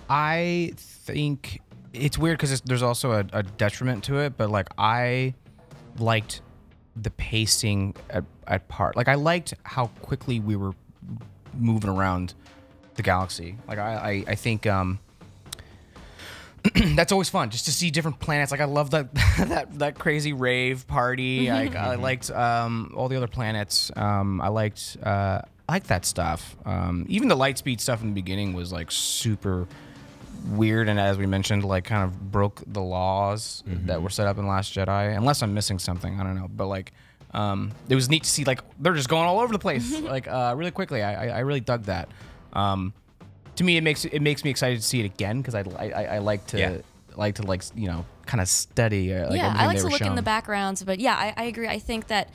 I think it's weird because there's also a detriment to it, but like I liked the pacing at part. Like I liked how quickly we were moving around the galaxy. Like I think that's always fun just to see different planets. Like I love that crazy rave party. I liked all the other planets. I liked that stuff. Even the light speed stuff in the beginning was like super weird, and as we mentioned, like kind of broke the laws that were set up in Last Jedi. Unless I'm missing something, I don't know. But like, it was neat to see like they're just going all over the place, like really quickly. I really dug that. To me, it makes me excited to see it again because I like to you know kind of study. Like I like to look shown. in the backgrounds, but yeah, I agree. I think that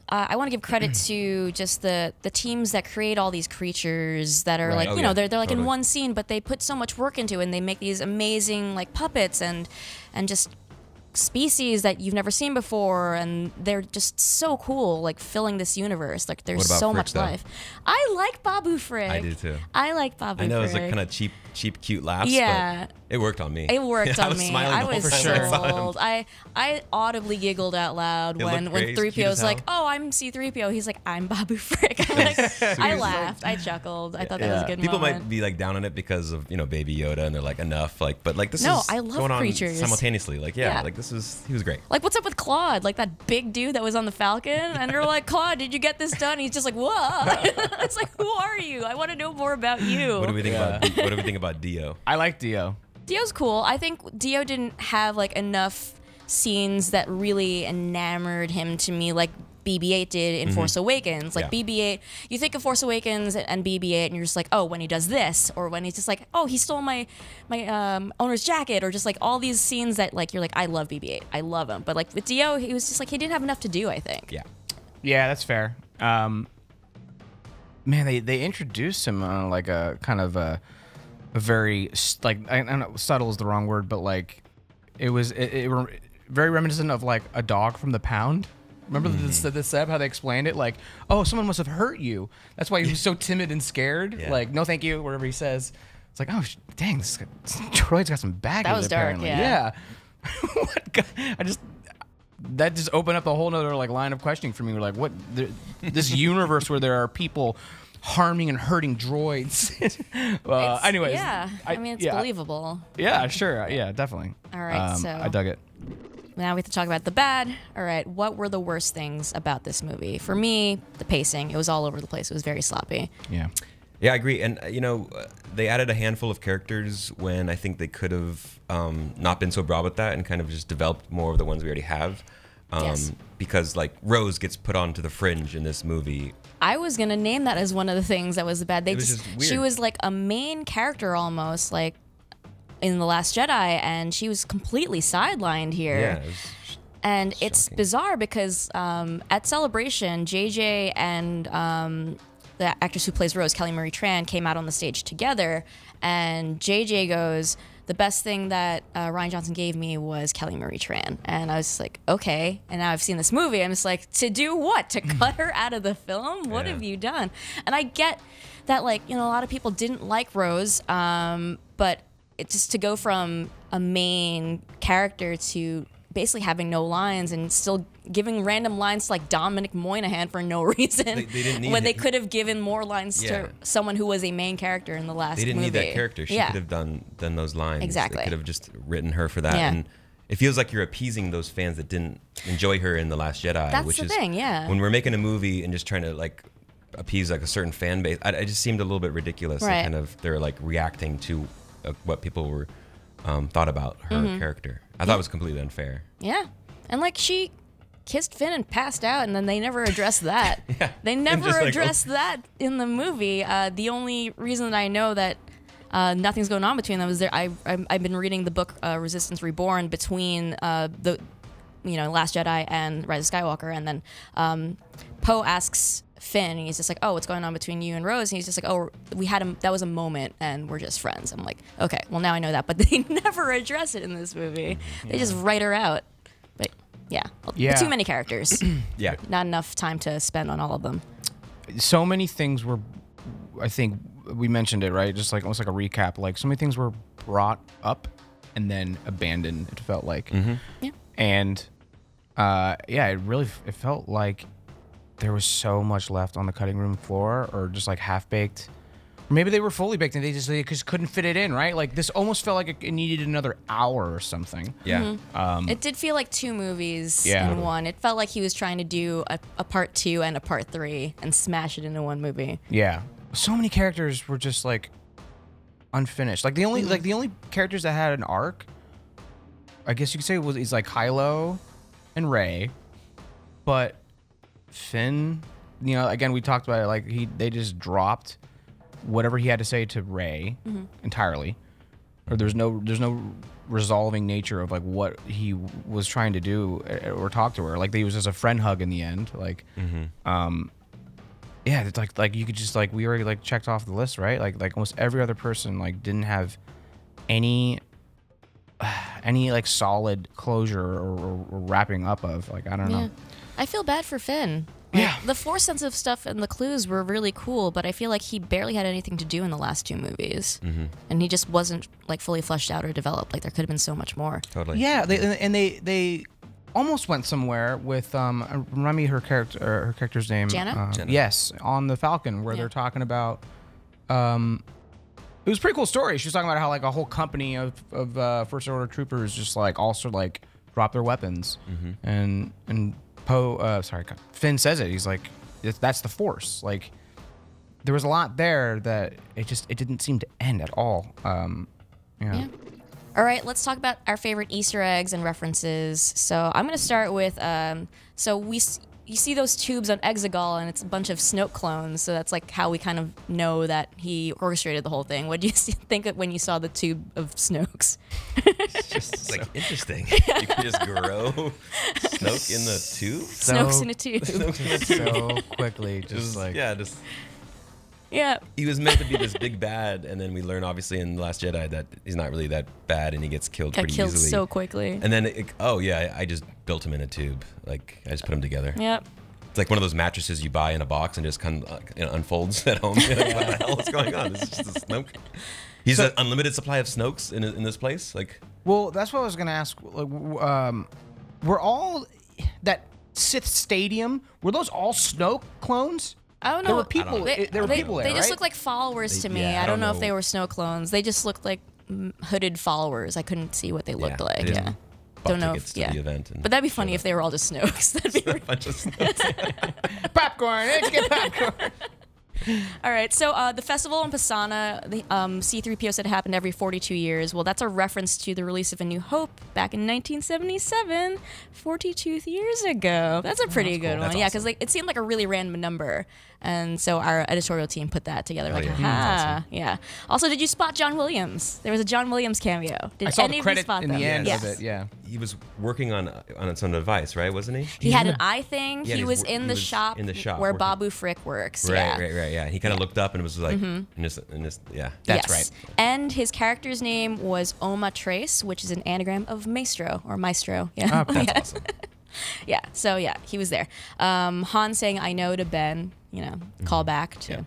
I want to give credit to just the teams that create all these creatures that are like they're like in one scene, but they put so much work into it, and they make these amazing like puppets and just species that you've never seen before, and they're just so cool, like filling this universe. Like there's so much life. I like Babu Frick. I do too. I like Babu Frick. I know it's like kind of cheap cute laughs, but it worked on me. It worked on me. I was sure. sold. I audibly giggled out loud when 3PO was like, "Oh, I'm C-3PO." He's like, "I'm Babu Frick." I'm like, I laughed. I chuckled. I thought that was a good People moment. might be like down on it because of Baby Yoda, and they're like enough. Like, but like this is I love going on creatures simultaneously. Like, like he was great. Like, what's up with Claude? Like that big dude that was on the Falcon, and they're like, "Claude, did you get this done?" He's just like, "What?" It's like, "Who are you? I want to know more about you." What do we think about Dio? I like Dio. Dio's cool. I think Dio didn't have like enough scenes that really enamored him to me, like BB-8 did in Force Awakens. Like BB-8, you think of Force Awakens and BB-8, and you're just like, oh, when he does this, or when he's just like, oh, he stole my owner's jacket, or just like all these scenes that like you're like, I love BB-8, I love him. But like with Dio, he was just like he didn't have enough to do. I think. Yeah, that's fair. Man, they introduced him on like a kind of a very like I don't know, subtle is the wrong word, but like it was very reminiscent of like a dog from the pound. Remember the Seb, how they explained it? Like, oh, someone must have hurt you. That's why he was so timid and scared. Like, no thank you, whatever he says. It's like, oh, dang, this droid's got some baggage. That was apparently. dark, yeah. That just opened up a whole nother like line of questioning for me. We're like, what? This universe where there are people harming and hurting droids. Anyways. Yeah, I mean, it's believable. Yeah, sure. Yeah, definitely. All right, so I dug it. now we have to talk about the bad. All right, what were the worst things about this movie? For me, the pacing. It was all over the place. It was very sloppy. Yeah. Yeah, I agree. And, they added a handful of characters when I think they could have not been so broad with that and kind of just developed more of the ones we already have. Yes. Because, like, Rose gets put onto the fringe in this movie. I was going to name that as one of the things that was bad. It was just weird. She was like a main character almost, like, in The Last Jedi, and she was completely sidelined here. Yeah, it was and shocking. It's bizarre because at Celebration, JJ and the actress who plays Rose, Kelly Marie Tran, came out on the stage together, and JJ goes, the best thing that Rian Johnson gave me was Kelly Marie Tran. And I was just like, okay. And now I've seen this movie. I'm just like, to do what? To cut her out of the film? What have you done? And I get that, like, a lot of people didn't like Rose, but it's just to go from a main character to basically having no lines and still giving random lines to like Dominic Moynihan for no reason. They didn't need when they could have given more lines to someone who was a main character in the last movie. They didn't need that character. She could have done those lines. Exactly. They could have just written her for that. Yeah. And it feels like you're appeasing those fans that didn't enjoy her in The Last Jedi. That's which the is thing, yeah. When we're making a movie and just trying to like appease like a certain fan base, I just seemed a little bit ridiculous. Right. And kind of they're like reacting to what people were thought about her character. I thought it was completely unfair. Yeah. And like she kissed Finn and passed out, and then they never addressed that. They never addressed that in the movie. The only reason that I know that nothing's going on between them is I've been reading the book Resistance Reborn between the Last Jedi and Rise of Skywalker, and then Poe asks Finn, and he's just like, oh, what's going on between you and Rose? And he's just like, oh, that was a moment and we're just friends. I'm like, okay, well now I know that, but they never address it in this movie. They just write her out. But yeah. Too many characters. Yeah. Not enough time to spend on all of them. So many things were, I think we mentioned it, right? Just like almost like a recap. Like so many things were brought up and then abandoned. It felt like, Yeah. and it felt like there was so much left on the cutting room floor, or just like half baked. Maybe they were fully baked and they just couldn't fit it in, right? Like this almost felt like it needed another hour or something. Yeah. It did feel like 2 movies Yeah. in one. It felt like he was trying to do a part 2 and a part 3 and smash it into one movie. Yeah. So many characters were just like unfinished. Like the only characters that had an arc, I guess you could say, is like Kylo and Rey, but Finn, again, we talked about it, like they just dropped whatever he had to say to Rey entirely, or there's no resolving nature of like what he was trying to do or talk to her. Like they was just a friend hug in the end. Like, yeah, it's like you could just like we already like checked off the list, right? Like almost every other person like didn't have any like solid closure or wrapping up of, like, I don't know. I feel bad for Finn. Like, Yeah. the Force sensitive stuff and the clues were really cool, but I feel like he barely had anything to do in the last 2 movies. And he just wasn't like fully fleshed out or developed. Like there could have been so much more. Totally. Yeah, they almost went somewhere with remind me her character's name. Janna? Janna. Yes, on the Falcon, where they're talking about it was a pretty cool story. She was talking about how like a whole company of First Order troopers just like also like drop their weapons, and Finn says it. He's like, that's the Force. Like there was a lot there that it didn't seem to end at all. Yeah. All right, let's talk about our favorite Easter eggs and references. So I'm going to start with, you see those tubes on Exegol, and it's a bunch of Snoke clones. So that's like how we kind of know that he orchestrated the whole thing. What do you think of when you saw the tube of Snokes? It's just like interesting. You can just grow Snoke in the tube. Snoke's in a tube. So quickly, Yeah. He was meant to be this big bad, and then we learn obviously in The Last Jedi that he's not really that bad, and he gets killed Got pretty killed easily. so quickly. And then, I just built him in a tube. Like I just put him together. Yep. It's like one of those mattresses you buy in a box and just kind of unfolds at home. You're like, what the hell is going on? This is just a Snoke. He's an unlimited supply of Snokes in this place. Like, well, that's what I was gonna ask. Like, were all that Sith Stadium? Were those all Snoke clones? I don't know. There were people. There were people there, They just right? look like followers to me. Yeah, I don't know if know. they were Snoke clones. They just looked like hooded followers. I couldn't see what they looked like. they just Yeah. bought Don't know tickets if to the event. And But that'd be funny showed if they were all just Snokes. That'd be up. A bunch of Snokes. Popcorn. Let's get popcorn. All right, so the festival in Pisana, the C-3PO said it happened every 42 years. Well, that's a reference to the release of A New Hope back in 1977, 42 years ago. That's a pretty good one. That's Yeah, awesome. because it seemed like a really random number. And so our editorial team put that together. Like, yeah. aha. Yeah. Also, did you spot John Williams? There was a John Williams cameo. Did I saw any the of you credit spot in them? the end Yes. of it. Yeah. He was working on some device, right? Wasn't he? He had an eye thing. Yeah, he was he in the was shop in the shop where working. Babu Frick works. Right, yeah. right. Yeah. He kind of looked up and was like, in this, yeah. That's Yes. right. And his character's name was Oma Trace, which is an anagram of Maestro or Maestro. Yeah. Oh, that's Awesome. Yeah. So yeah, he was there. Han saying "I know" to Ben. Call back to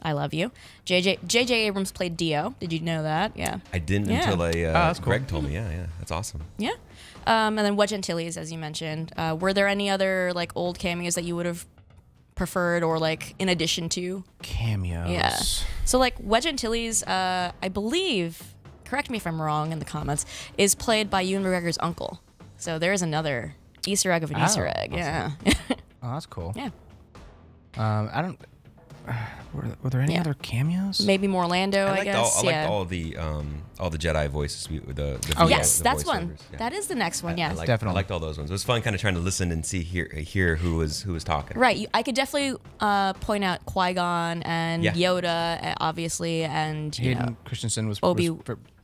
"I love you." J.J. Abrams played Dio. Did you know that? Yeah. I didn't Yeah. until that's cool. Greg told me. Yeah. That's awesome. Yeah. And then Wedge Antilles, as you mentioned. Were there any other like old cameos that you would have preferred or like in addition to? Cameos. Yeah. So like Wedge Antilles, I believe, correct me if I'm wrong in the comments, is played by Ewan McGregor's uncle. So there is another Easter egg of an Easter egg. awesome. Yeah. Oh, that's cool. Yeah. I don't. Were there any other cameos? Maybe more Lando, I guess. I liked all the Jedi voices. The Yes, the that's one. voiceovers. Yeah. That is the next one. Yeah. Definitely. I liked all those ones. It was fun, kind of trying to listen and hear who was talking. Right. I could definitely point out Qui-Gon and Yeah. Yoda, obviously, and Hayden Christensen was Obi-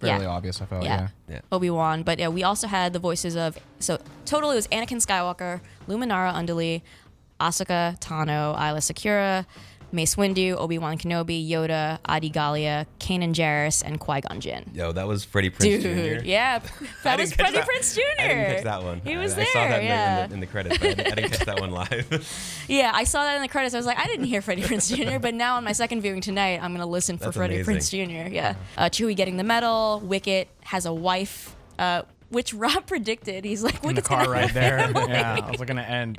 fairly yeah. obvious. I felt. yeah, Yeah. Obi-Wan. But yeah, we also had the voices of total it was Anakin Skywalker, Luminara Unduli, Ahsoka Tano, Isla Secura, Mace Windu, Obi-Wan Kenobi, Yoda, Adi Gallia, Kanan Jarrus, and Qui-Gon Jinn. Yo, that was Freddie Prinze Jr. Yeah, that was Freddie Prinze Jr. I didn't catch that one. He was I saw that there, in the credits, but I didn't catch that one live. Yeah, I saw that in the credits. I was like, I didn't hear Freddie Prinze Jr., but now on my second viewing tonight, I'm going to listen for That's Freddie amazing. Prinze Jr. Yeah. Chewie getting the medal. Wicket has a wife, which Rob predicted. He's like, In the Wicket's car gonna right have a there. family. Yeah, I was like, gonna end.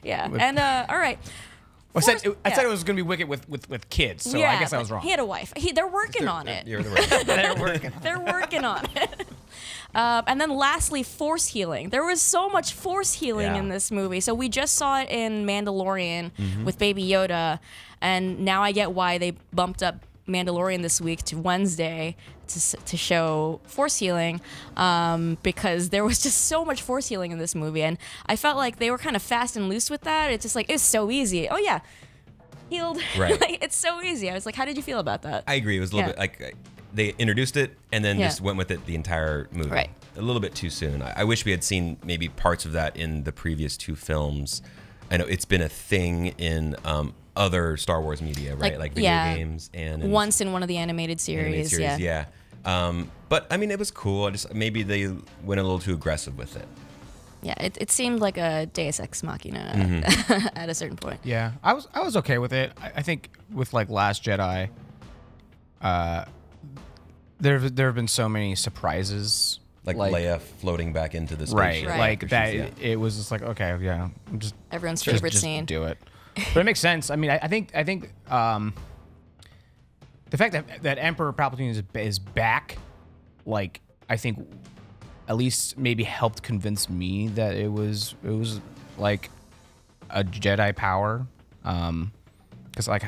Yeah, and all right. I said it was gonna be Wicket with kids, so I guess I was wrong. He had a wife. They're working on it. You're right. They're working. They're working on it. And then lastly, force healing. There was so much force healing in this movie. So we just saw it in Mandalorian with Baby Yoda, and now I get why they bumped up Mandalorian this week to Wednesday to show force healing, because there was just so much force healing in this movie, and I felt like they were kind of fast and loose with that. It's just like, it's so easy. Oh yeah, healed. Right. Like, it's so easy. I was like, how did you feel about that? I agree. It was a little bit like they introduced it and then just went with it the entire movie. Right. A little bit too soon. I wish we had seen maybe parts of that in the previous two films. I know it's been a thing in other Star Wars media, right? Like video games and once in one of the animated series. yeah. But I mean, it was cool. Maybe they went a little too aggressive with it. Yeah, it seemed like a Deus Ex Machina at a certain point. Yeah, I was okay with it. I think with like Last Jedi, there have been so many surprises, Like Leia floating back into the right, spaceship. like that. It was just like, okay, yeah, just Everyone's favorite just scene. do it. But it makes sense. I mean, I think the fact that Emperor Palpatine is back, like, I think at least maybe helped convince me that it was like a Jedi power, because like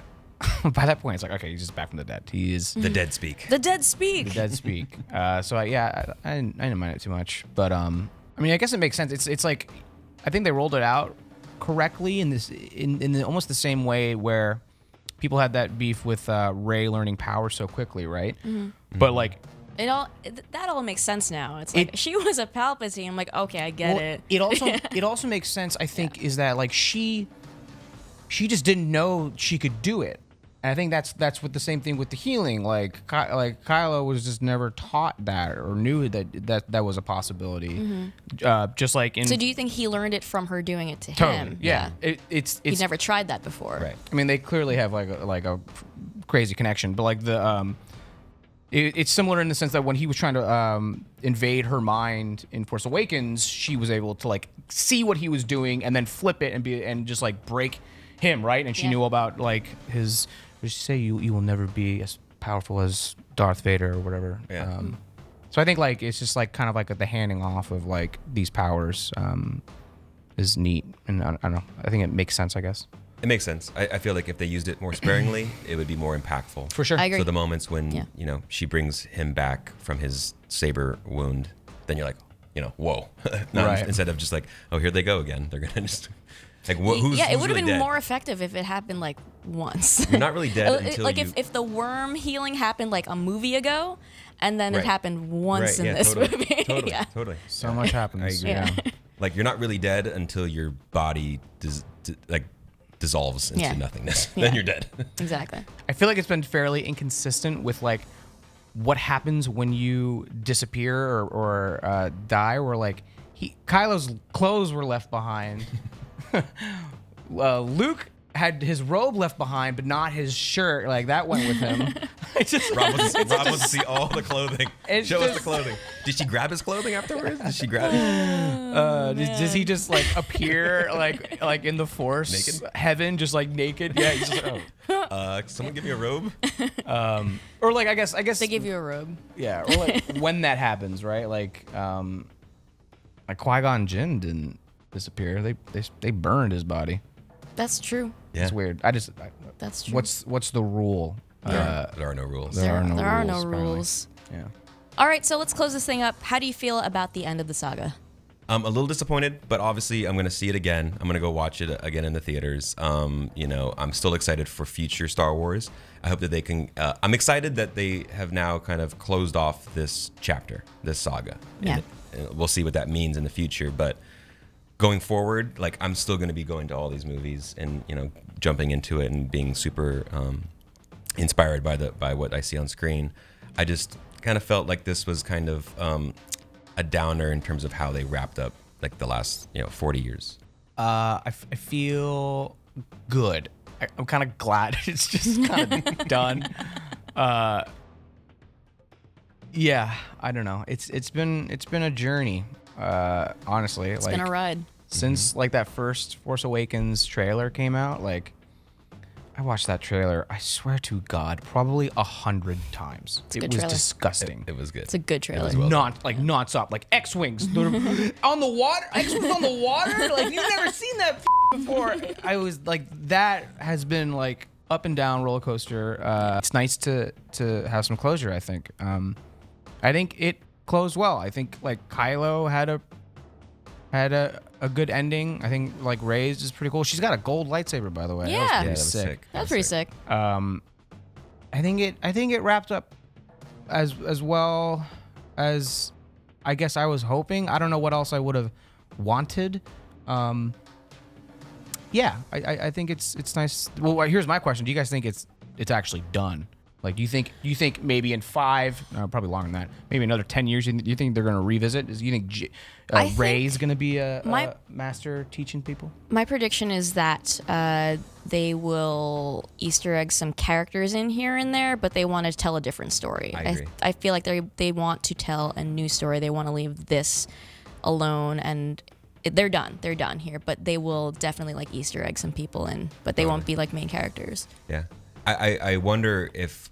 by that point it's like, okay, he's just back from the dead. He is The dead speak. The dead speak. the dead speak. I didn't mind it too much, but I mean, I guess it makes sense. It's like, I think they rolled it out correctly in almost the same way where people had that beef with Rey learning power so quickly, right? But like, That all makes sense now. It's like, she was a Palpatine. I'm like, okay, I get it. It also makes sense, I think, is that like she just didn't know she could do it. And I think that's what the same thing with the healing. Like Kylo was just never taught that or knew that was a possibility. Just like in. So do you think he learned it from her doing it to Totally, him? yeah. It's He's never tried that before. Right. I mean, they clearly have like a crazy connection, but like the it's similar in the sense that when he was trying to invade her mind in Force Awakens, she was able to like see what he was doing and then flip it and just like break him, right? And she knew about like his. What did she say? You will never be as powerful as Darth Vader or whatever. Yeah. So I think like it's just like kind of like the handing off of like these powers is neat, and I don't know. I think it makes sense, I guess. It makes sense. I feel like if they used it more sparingly, it would be more impactful. For sure. I agree. So the moments when she brings him back from his saber wound, then you're like, whoa. Right. Instead of just like, oh, here they go again. They're gonna just like, who's it would have really been dead? more effective if it happened like once. You're not really dead until like you. if the worm healing happened like a movie ago, and then it happened once in this totally, movie. Totally, yeah. totally. So much happens. I agree. Like you're not really dead until your body dissolves into nothingness. Then you're dead. Exactly. I feel like it's been fairly inconsistent with like what happens when you disappear or die. Where like Kylo's clothes were left behind. Luke had his robe left behind, but not his shirt. Like that went with him. Rob wants to see all the clothing. Show us the just- clothing. Did she grab his clothing afterwards? Did she grab it? Does he just like appear like in the Force, Naked? heaven, just like naked? Yeah, he's just like, oh. Someone give me a robe. Or like I guess They give you a robe. yeah, or like when that happens, right? Like Qui-Gon Jinn didn't disappear. They burned his body. That's true. Yeah. It's weird. That's true. What's the rule? There are no rules. There are no there are rules, no apparently. rules. Yeah. All right, so let's close this thing up. How do you feel about the end of the saga? I'm a little disappointed, but obviously I'm going to see it again. I'm going to go watch it again in the theaters. I'm still excited for future Star Wars. I hope that they can. I'm excited that they have now kind of closed off this chapter, this saga. Yeah. And we'll see what that means in the future. But going forward, like I'm still going to be going to all these movies and jumping into it and being super inspired by what I see on screen. I just kind of felt like this was kind of a downer in terms of how they wrapped up like the last 40 years. I feel good. I'm kind of glad it's just kind of done. Yeah, I don't know. It's been a journey. Honestly, It's been a ride. Since like that first Force Awakens trailer came out, like I watched that trailer, I swear to God, probably 100 times. It's a It good was trailer. disgusting. It was good. It's a good trailer. Non-stop, like X-wings on the water. X-wings on the water. Like you've never seen that before. I was like, that has been like up and down roller coaster. It's nice to have some closure. I think. I think it closed well. I think like Kylo had a good ending. I think like Rey's is pretty cool. She's got a gold lightsaber, by the way. Yeah. That was that was sick. sick. That's pretty sick. I think it wrapped up as well as I guess I was hoping. I don't know what else I would have wanted. Yeah, I think it's nice. Well, here's my question: do you guys think it's actually done? Like, do you think maybe in 5, probably longer than that, maybe another 10 years, do you think they're going to revisit? Do you think Rey's going to be a master teaching people? My prediction is that they will Easter egg some characters in here and there, but they want to tell a different story. I agree. I feel like they want to tell a new story. They want to leave this alone, and they're done. They're done here, but they will definitely like Easter egg some people in, but they won't be like main characters. Yeah. I wonder if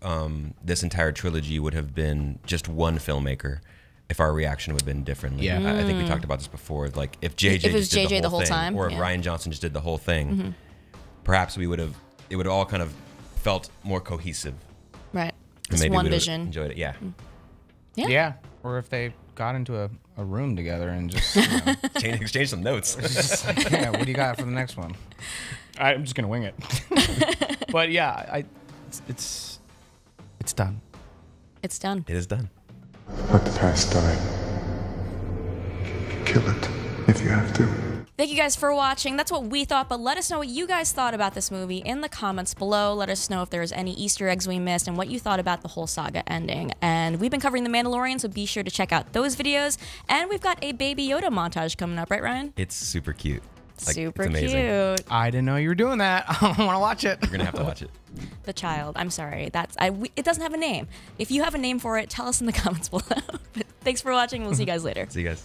this entire trilogy would have been just one filmmaker, if our reaction would have been differently. Yeah. I think we talked about this before. Like if JJ If it was just did JJ the whole thing, time, or if yeah. Rian Johnson just did the whole thing, perhaps it would have all kind of felt more cohesive. Right. And Just maybe one we would have vision. enjoyed it. Yeah. Yeah. Or if they got into a room together and just Exchange some notes. just like, yeah, what do you got for the next one? I'm just gonna wing it. But yeah, it's done. It's done. It is done. Let the past die. Kill it if you have to. Thank you guys for watching. That's what we thought, but let us know what you guys thought about this movie in the comments below. Let us know if there's any Easter eggs we missed and what you thought about the whole saga ending. And we've been covering The Mandalorian, so be sure to check out those videos. And we've got a Baby Yoda montage coming up, right, Ryan? It's super cute. Like, Super it's amazing. cute. I didn't know you were doing that. I want to watch it. You're gonna have to watch it. The child. I'm sorry. It doesn't have a name. If you have a name for it, tell us in the comments below. But thanks for watching. We'll see you guys later. See you guys.